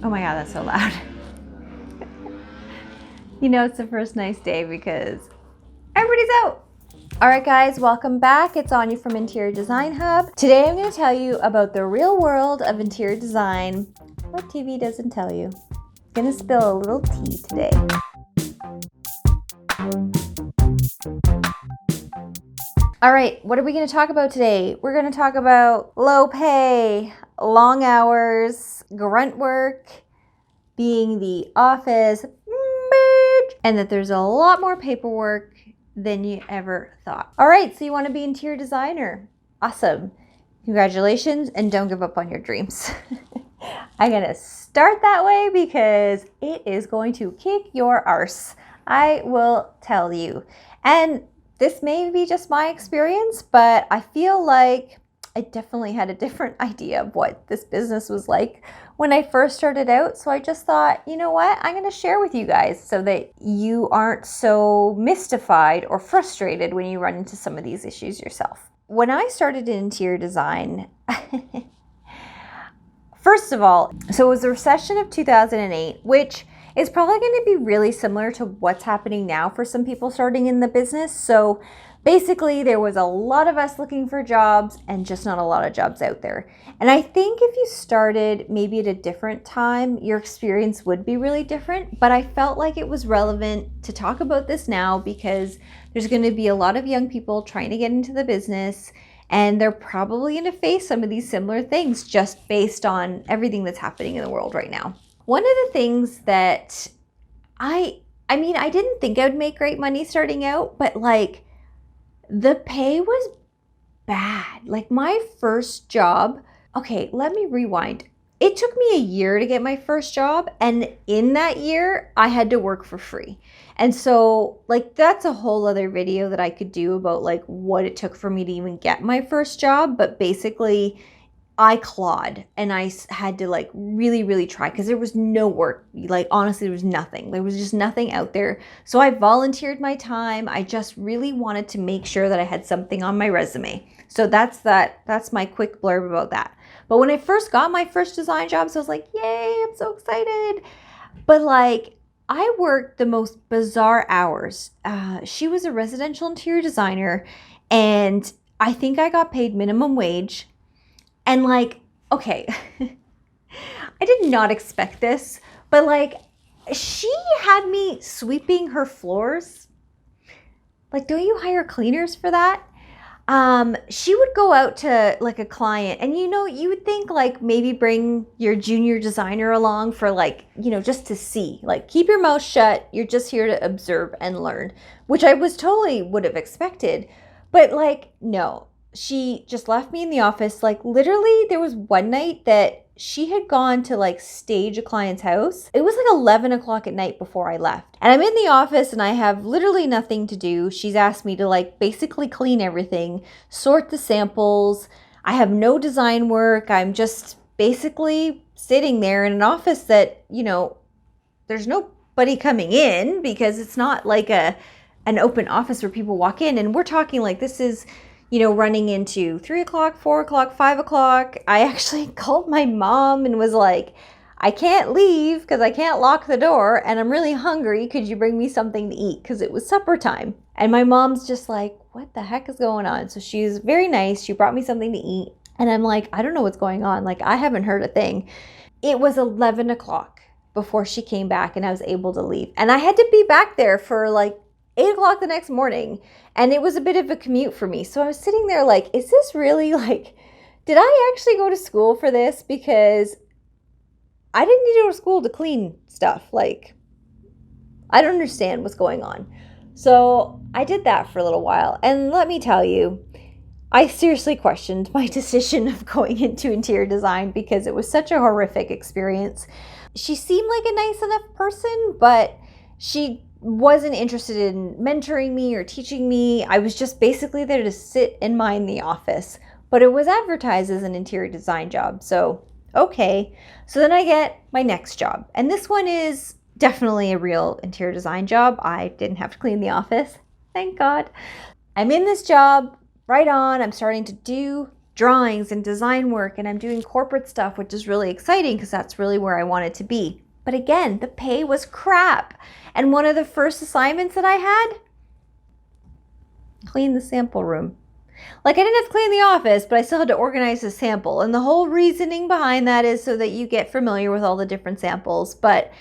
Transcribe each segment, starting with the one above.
Oh my God, that's so loud. You know it's the first nice day because everybody's out. All right, guys, welcome back. It's Anya from Interior Design Hub. Today I'm going to tell you about the real world of interior design. What TV doesn't tell you. I'm going to spill a little tea today. All right, what are we going to talk about today? We're going to talk about low pay, long hours, grunt work, being the office, and that there's a lot more paperwork than you ever thought. All right, so you want to be interior designer. Awesome. Congratulations, and don't give up on your dreams. I'm going to start that way because it is going to kick your arse. I will tell you. And this may be just my experience, but I feel like I definitely had a different idea of what this business was like when I first started out. So I just thought, you know what? I'm going to share with you guys so that you aren't so mystified or frustrated when you run into some of these issues yourself. When I started in interior design, first of all, so it was the recession of 2008, which is probably going to be really similar to what's happening now for some people starting in the business. So basically, there was a lot of us looking for jobs and just not a lot of jobs out there. And I think if you started maybe at a different time, your experience would be really different. But I felt like it was relevant to talk about this now because there's going to be a lot of young people trying to get into the business, and they're probably going to face some of these similar things just based on everything that's happening in the world right now. One of the things that I didn't think I would make great money starting out, but like the pay was bad. Like my first job, okay, let me rewind. It took me a year to get my first job, and in that year, I had to work for free. And so like that's a whole other video that I could do about like what it took for me to even get my first job, but basically I clawed and I had to like really try because there was no work. Like honestly, there was nothing. There was just nothing out there. So I volunteered my time. I just really wanted to make sure that I had something on my resume. So that's my quick blurb about that. But when I first got my first design job, so I was like, yay, I'm so excited. But like I worked the most bizarre hours. She was a residential interior designer, and I think I got paid minimum wage. And like, okay, I did not expect this, but like she had me sweeping her floors. Like, don't you hire cleaners for that? She would go out to like a client, and you would think like maybe bring your junior designer along for like, just to see, like keep your mouth shut. You're just here to observe and learn, which I was totally would have expected. But like, no. She just left me in the office. Like literally there was one night that she had gone to like stage a client's house. It was like 11 o'clock at night before I left. And I'm in the office and I have literally nothing to do. She's asked me to like basically clean everything, sort the samples. I have no design work. I'm just basically sitting there in an office that, there's nobody coming in because it's not like an open office where people walk in. And we're talking like this is running into 3 o'clock, 4 o'clock, 5 o'clock. I actually called my mom and was like, I can't leave because I can't lock the door and I'm really hungry. Could you bring me something to eat? Because it was supper time. And my mom's just like, what the heck is going on? So she's very nice. She brought me something to eat. And I'm like, I don't know what's going on. Like, I haven't heard a thing. It was 11 o'clock before she came back and I was able to leave. And I had to be back there for like 8 o'clock the next morning. And it was a bit of a commute for me. So I was sitting there like, is this really like, did I actually go to school for this? Because I didn't need to go to school to clean stuff. Like, I don't understand what's going on. So I did that for a little while. And let me tell you, I seriously questioned my decision of going into interior design because it was such a horrific experience. She seemed like a nice enough person, but she wasn't interested in mentoring me or teaching me. I was just basically there to sit and mind the office. But it was advertised as an interior design job. So, okay. So then I get my next job. And this one is definitely a real interior design job. I didn't have to clean the office. Thank God. I'm in this job right on. I'm starting to do drawings and design work, and I'm doing corporate stuff, which is really exciting because that's really where I wanted to be. But again, the pay was crap. And one of the first assignments that I had, clean the sample room. Like, I didn't have to clean the office, but I still had to organize the sample. And the whole reasoning behind that is so that you get familiar with all the different samples. But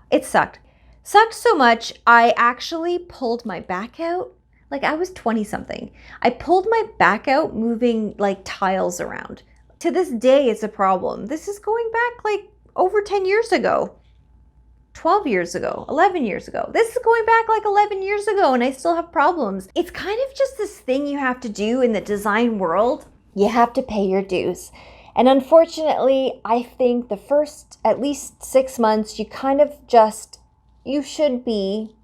it sucked. Sucked so much, I actually pulled my back out. Like, I was 20 something. I pulled my back out moving like tiles around. To this day, it's a problem. This is going back like over 10 years ago, 12 years ago, 11 years ago. This is going back like 11 years ago, and I still have problems. It's kind of just this thing you have to do in the design world. You have to pay your dues. And unfortunately, I think the first at least 6 months, you should be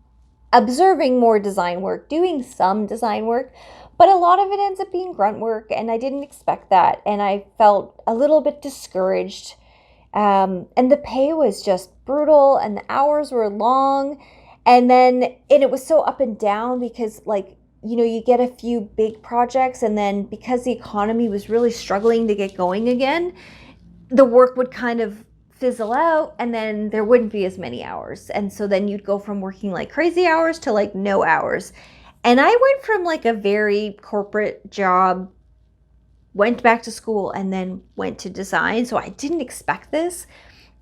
observing more design work, doing some design work, but a lot of it ends up being grunt work, and I didn't expect that, and I felt a little bit discouraged. And the pay was just brutal, and the hours were long, and it was so up and down because, like, you get a few big projects, and then because the economy was really struggling to get going again, the work would kind of fizzle out, and then there wouldn't be as many hours. And so then you'd go from working like crazy hours to like no hours. And I went from like a very corporate job, went back to school, and then went to design. So I didn't expect this.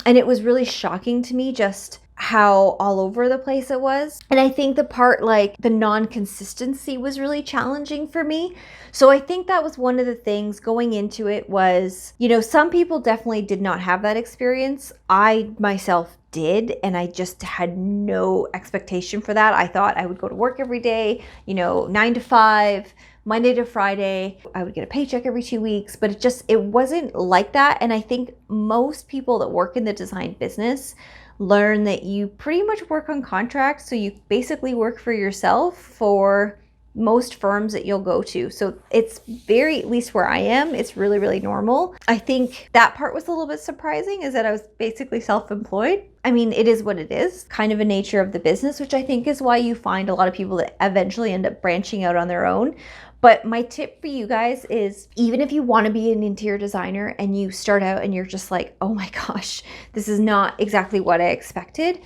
And it was really shocking to me just how all over the place it was. And I think the part, like the non-consistency, was really challenging for me. So I think that was one of the things going into it was, some people definitely did not have that experience. I myself did, and I just had no expectation for that. I thought I would go to work every day, 9 to 5, Monday to Friday. I would get a paycheck every 2 weeks, but it wasn't like that. And I think most people that work in the design business learn that you pretty much work on contracts. So you basically work for yourself for most firms that you'll go to. So it's at least where I am, it's really, really normal. I think that part was a little bit surprising, is that I was basically self-employed. I mean, it is what it is, kind of a nature of the business, which I think is why you find a lot of people that eventually end up branching out on their own. But my tip for you guys is, even if you want to be an interior designer and you start out and you're just like, oh my gosh, this is not exactly what I expected,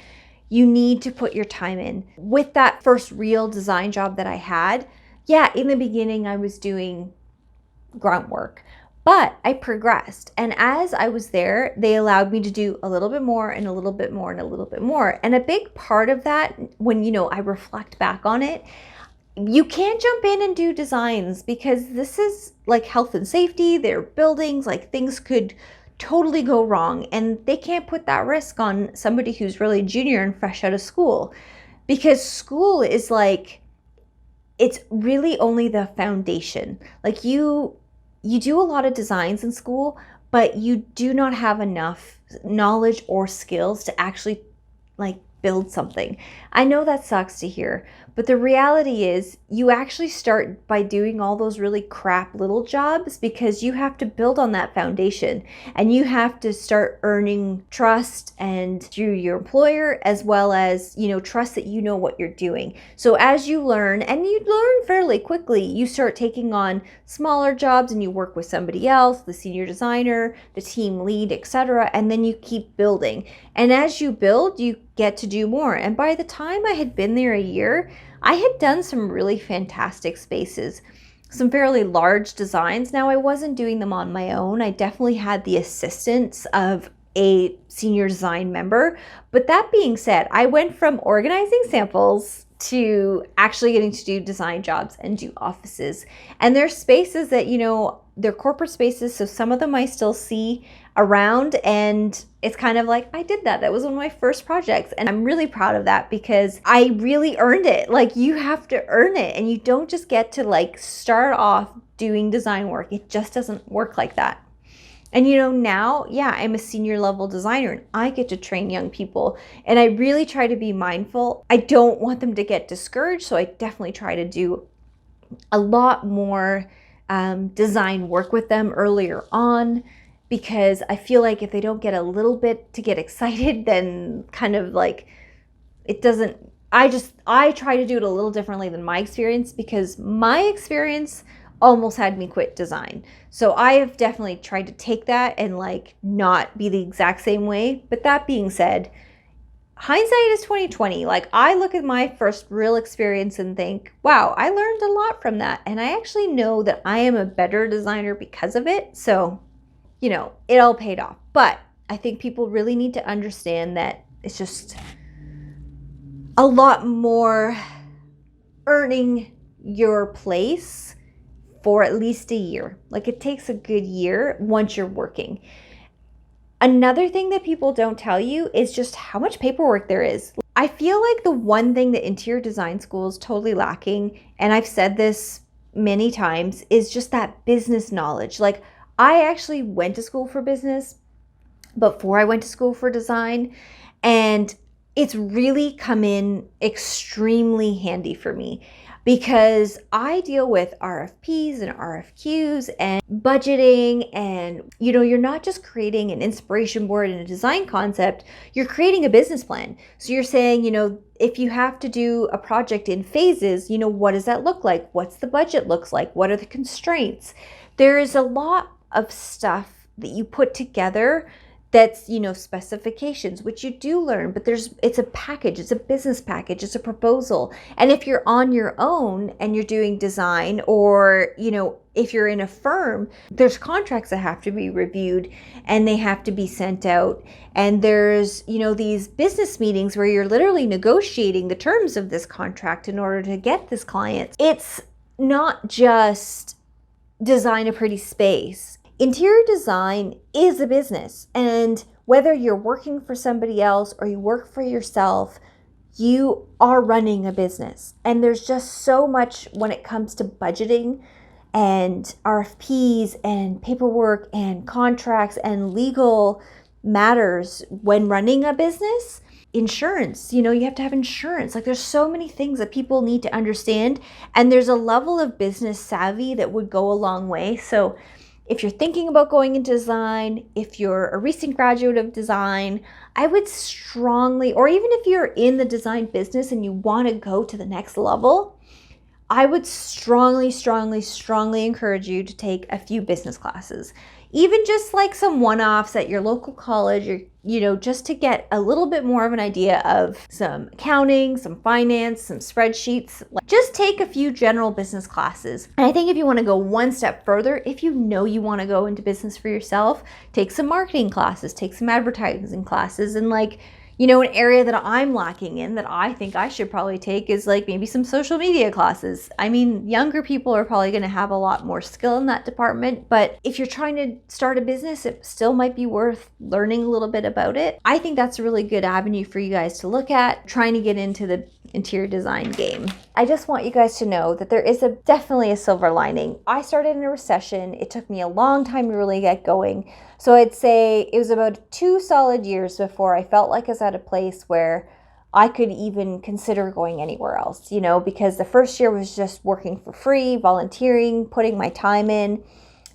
you need to put your time in. With that first real design job that I had, in the beginning I was doing grunt work, but I progressed. And as I was there, they allowed me to do a little bit more and a little bit more and a little bit more. And a big part of that, when I reflect back on it, you can't jump in and do designs because this is like health and safety. They're buildings, like things could totally go wrong, and they can't put that risk on somebody who's really junior and fresh out of school, because school is like, it's really only the foundation. Like you do a lot of designs in school, but you do not have enough knowledge or skills to actually like build something. I know that sucks to hear, but the reality is you actually start by doing all those really crap little jobs because you have to build on that foundation, and you have to start earning trust and through your employer, as well as, trust that you know what you're doing. So as you learn, and you learn fairly quickly, you start taking on smaller jobs and you work with somebody else, the senior designer, the team lead, etc. And then you keep building. And as you build, you get to do more. And by the time I had been there a year, I had done some really fantastic spaces, some fairly large designs. Now, I wasn't doing them on my own. I definitely had the assistance of a senior design member. But that being said, I went from organizing samples to actually getting to do design jobs and do offices. And there's spaces that, they're corporate spaces, so some of them I still see around, and it's kind of like, I did that. That was one of my first projects, and I'm really proud of that because I really earned it. Like, you have to earn it, and you don't just get to like start off doing design work. It just doesn't work like that. And now, I'm a senior level designer and I get to train young people, and I really try to be mindful. I don't want them to get discouraged, so I definitely try to do a lot more design work with them earlier on, because I feel like if they don't get a little bit to get excited, then kind of like it doesn't, I try to do it a little differently than my experience, because my experience almost had me quit design. So I have definitely tried to take that and like not be the exact same way. But that being said, hindsight is 2020. Like I look at my first real experience and think, wow, I learned a lot from that. And I actually know that I am a better designer because of it. So, it all paid off. But I think people really need to understand that it's just a lot more earning your place for at least a year. Like it takes a good year once you're working. Another thing that people don't tell you is just how much paperwork there is. I feel like the one thing that interior design school is totally lacking, and I've said this many times, is just that business knowledge. Like I actually went to school for business before I went to school for design, and it's really come in extremely handy for me because I deal with RFPs and RFQs and budgeting, and you're not just creating an inspiration board and a design concept, you're creating a business plan. So you're saying, if you have to do a project in phases, what does that look like? What's the budget looks like? What are the constraints? There is a lot of stuff that you put together that's, specifications, which you do learn, but it's a package, it's a business package, it's a proposal. And if you're on your own and you're doing design, or, if you're in a firm, there's contracts that have to be reviewed and they have to be sent out. And there's, these business meetings where you're literally negotiating the terms of this contract in order to get this client. It's not just design a pretty space. Interior design is a business, and whether you're working for somebody else or you work for yourself, you are running a business. And there's just so much when it comes to budgeting and RFPs and paperwork and contracts and legal matters when running a business. Insurance, you have to have insurance. Like there's so many things that people need to understand, and there's a level of business savvy that would go a long way. So if you're thinking about going into design, if you're a recent graduate of design, I would strongly, or even if you're in the design business and you want to go to the next level, I would strongly, strongly, strongly encourage you to take a few business classes. Even just like some one-offs at your local college, or, just to get a little bit more of an idea of some accounting, some finance, some spreadsheets. Just take a few general business classes. And I think if you want to go one step further, if you want to go into business for yourself, take some marketing classes, take some advertising classes, and an area that I'm lacking in that I think I should probably take is maybe some social media classes. I mean, younger people are probably going to have a lot more skill in that department, but if you're trying to start a business, it still might be worth learning a little bit about it. I think that's a really good avenue for you guys to look at, trying to get into the interior design game. I just want you guys to know that there is definitely a silver lining. I started in a recession. It took me a long time to really get going. So I'd say it was about 2 solid years before I felt like I was at a place where I could even consider going anywhere else, because the first year was just working for free, volunteering, putting my time in.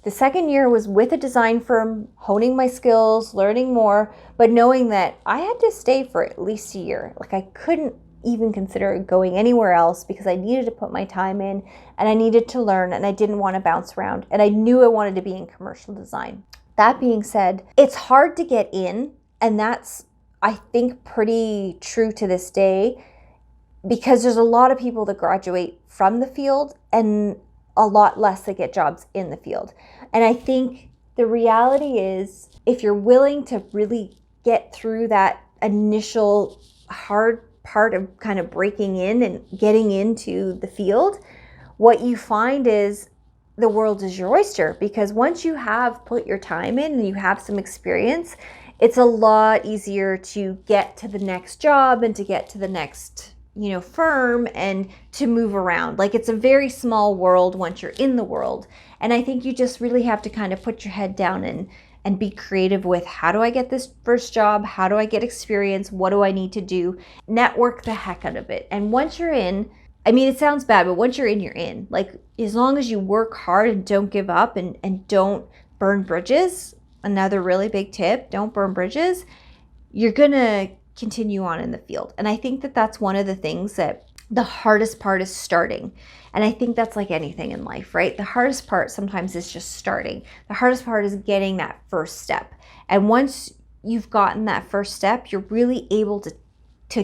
The second year was with a design firm, honing my skills, learning more, but knowing that I had to stay for at least a year. I couldn't even consider going anywhere else because I needed to put my time in and I needed to learn, and I didn't want to bounce around, and I knew I wanted to be in commercial design. That being said, it's hard to get in, and that's, I think, pretty true to this day, because there's a lot of people that graduate from the field and a lot less that get jobs in the field. And I think the reality is, if you're willing to really get through that initial hard part of kind of breaking in and getting into the field, what you find is the world is your oyster, because once you have put your time in and you have some experience, it's a lot easier to get to the next job and to get to the next, firm, and to move around. It's a very small world once you're in the world. And I think you just really have to kind of put your head down and be creative with, how do I get this first job? How do I get experience? What do I need to do? Network the heck out of it. And once you're in, I mean, it sounds bad, but once you're in, you're in. As long as you work hard and don't give up and don't burn bridges, another really big tip, don't burn bridges, you're going to continue on in the field. And I think that that's one of the things that The hardest part is starting. And I think that's like anything in life, right? The hardest part sometimes is just starting. The hardest part is getting that first step. And once you've gotten that first step, you're really able to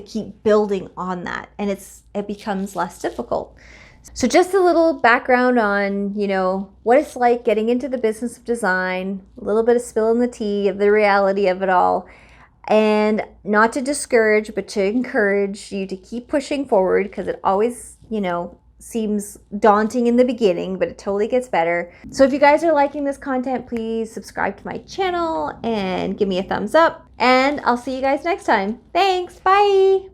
keep building on that, and it becomes less difficult. So just a little background on, what it's like getting into the business of design, a little bit of spilling the tea of the reality of it all. And not to discourage, but to encourage you to keep pushing forward, because it always, seems daunting in the beginning, but it totally gets better. So if you guys are liking this content, please subscribe to my channel and give me a thumbs up. And I'll see you guys next time. Thanks. Bye.